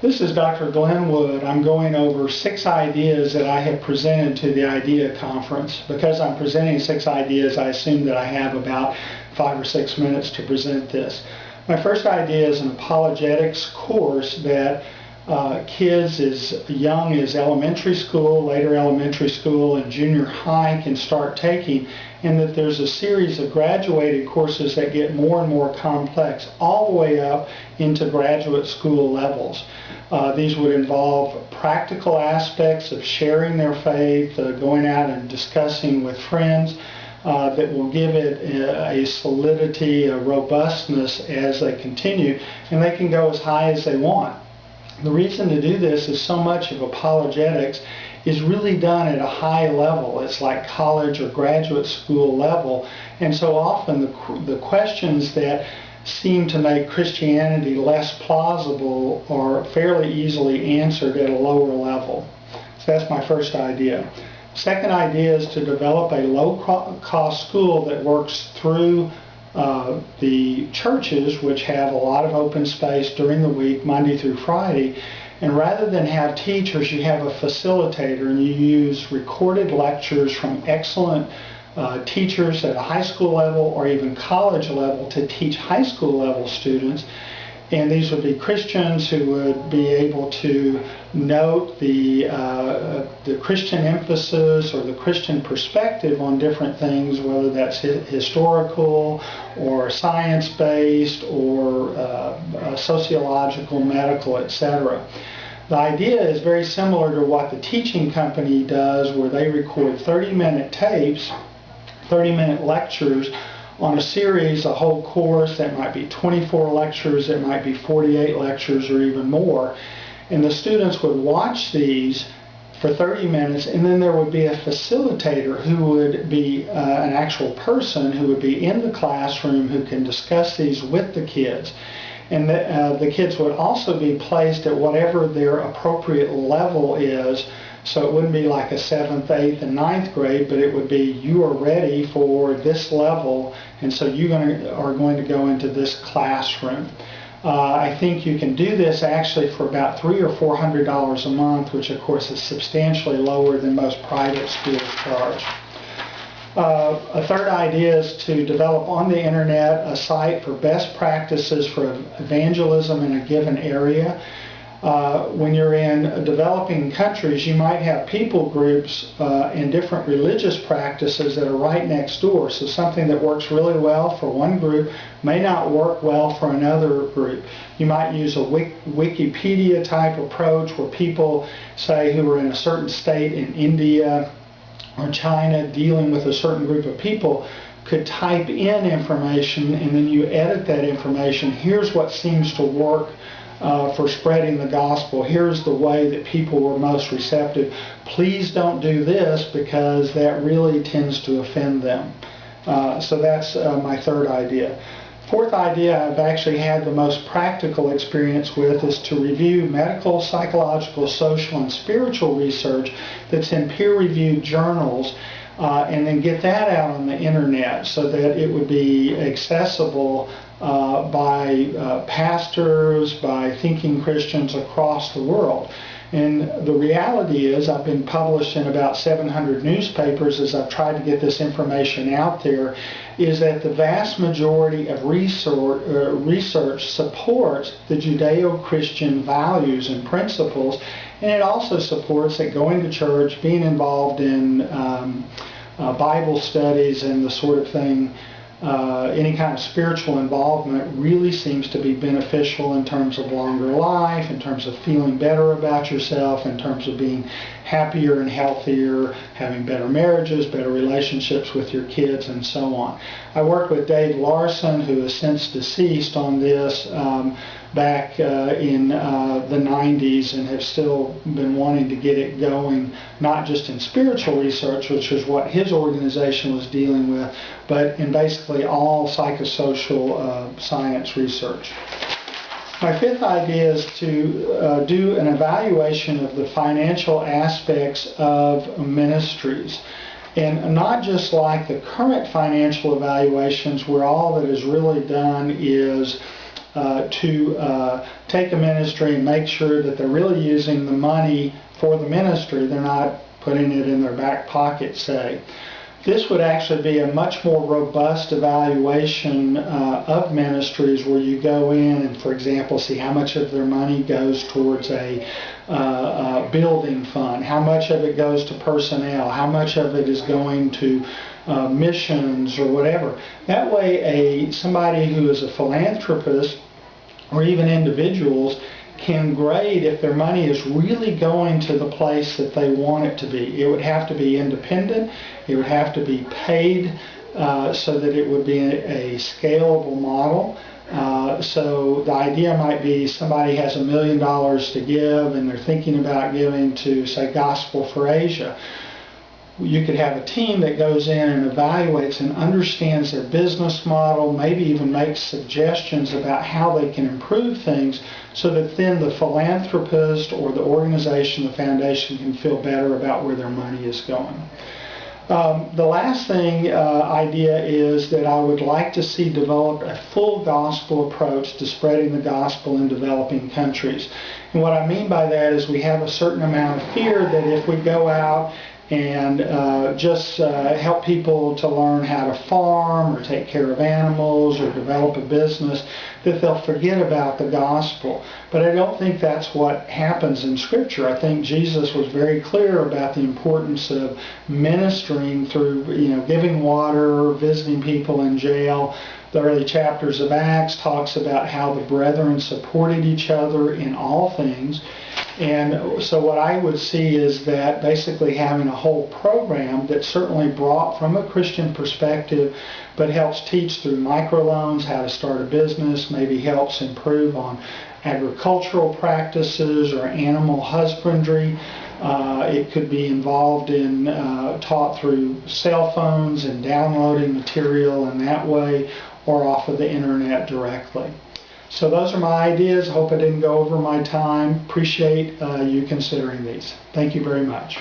This is Dr. Glenn Wood. I'm going over 6 ideas that I have presented to the IDEA conference. Because I'm presenting 6 ideas, I assume that I have about 5 or 6 minutes to present this. My first idea is an apologetics course that kids as young as elementary school, later elementary school, and junior high can start taking, and that there's a series of graduated courses that get more and more complex all the way up into graduate school levels. These would involve practical aspects of sharing their faith, going out and discussing with friends, that will give it a solidity, a robustness as they continue, and they can go as high as they want. The reason to do this is so much of apologetics is really done at a high level. It's like college or graduate school level, and so often the questions that seem to make Christianity less plausible are fairly easily answered at a lower level. So that's my first idea. Second idea is to develop a low-cost school that works through the churches, which have a lot of open space during the week, Monday through Friday, and rather than have teachers, you have a facilitator, and you use recorded lectures from excellent teachers at a high school level or even college level to teach high school level students. And these would be Christians who would be able to note the Christian emphasis or the Christian perspective on different things, whether that's historical or science-based or sociological, medical, etc. The idea is very similar to what the teaching company does, where they record 30-minute tapes, 30-minute lectures on a series, a whole course that might be 24 lectures, it might be 48 lectures or even more. And the students would watch these for 30 minutes, and then there would be a facilitator who would be an actual person who would be in the classroom who can discuss these with the kids. And the kids would also be placed at whatever their appropriate level is. So it wouldn't be like a 7th, 8th, and 9th grade, but it would be you are ready for this level, and so you are going to go into this classroom. I think you can do this actually for about $300 or $400 a month, which of course is substantially lower than most private schools charge. A third idea is to develop on the internet a site for best practices for evangelism in a given area. When you're in developing countries, you might have people groups and different religious practices that are right next door. So something that works really well for one group may not work well for another group. You might use a Wikipedia type approach where people, say, who are in a certain state in India or China dealing with a certain group of people, could type in information, and then you edit that information. Here's what seems to work for spreading the gospel. Here's the way that people were most receptive. Please don't do this because that really tends to offend them. So that's my third idea. Fourth idea I've actually had the most practical experience with is to review medical, psychological, social, and spiritual research that's in peer-reviewed journals, and then get that out on the internet so that it would be accessible by pastors, by thinking Christians across the world. And the reality is, I've been published in about 700 newspapers as I've tried to get this information out there, is that the vast majority of research supports the Judeo-Christian values and principles, and it also supports that going to church, being involved in Bible studies and the sort of thing, any kind of spiritual involvement really seems to be beneficial in terms of longer life, in terms of feeling better about yourself, in terms of being happier and healthier, having better marriages, better relationships with your kids, and so on. I worked with Dave Larson, who is since deceased, on this back in the 90s, and have still been wanting to get it going, not just in spiritual research, which is what his organization was dealing with, but in basically all psychosocial science research. My fifth idea is to do an evaluation of the financial aspects of ministries. And not just like the current financial evaluations where all that is really done is to take a ministry and make sure that they're really using the money for the ministry. They're not putting it in their back pocket, say. This would actually be a much more robust evaluation of ministries, where you go in and, for example, see how much of their money goes towards a building fund, how much of it goes to personnel, how much of it is going to missions or whatever. That way somebody who is a philanthropist, or even individuals, can grade if their money is really going to the place that they want it to be. It would have to be independent. It would have to be paid so that it would be a scalable model. So the idea might be somebody has $1 million to give and they're thinking about giving to, say, Gospel for Asia. You could have a team that goes in and evaluates and understands their business model, maybe even makes suggestions about how they can improve things, so that then the philanthropist or the organization, the foundation, can feel better about where their money is going. The last idea is that I would like to see developed a full gospel approach to spreading the gospel in developing countries. And what I mean by that is we have a certain amount of fear that if we go out and just help people to learn how to farm or take care of animals or develop a business, that they'll forget about the gospel. But I don't think that's what happens in Scripture. I think Jesus was very clear about the importance of ministering through, giving water, visiting people in jail. The early chapters of Acts talks about how the brethren supported each other in all things. And so what I would see is that basically having a whole program that's certainly brought from a Christian perspective, but helps teach through microloans how to start a business, maybe helps improve on agricultural practices or animal husbandry. It could be involved in taught through cell phones and downloading material in that way, or off of the internet directly. So those are my ideas. Hope I didn't go over my time. Appreciate you considering these. Thank you very much.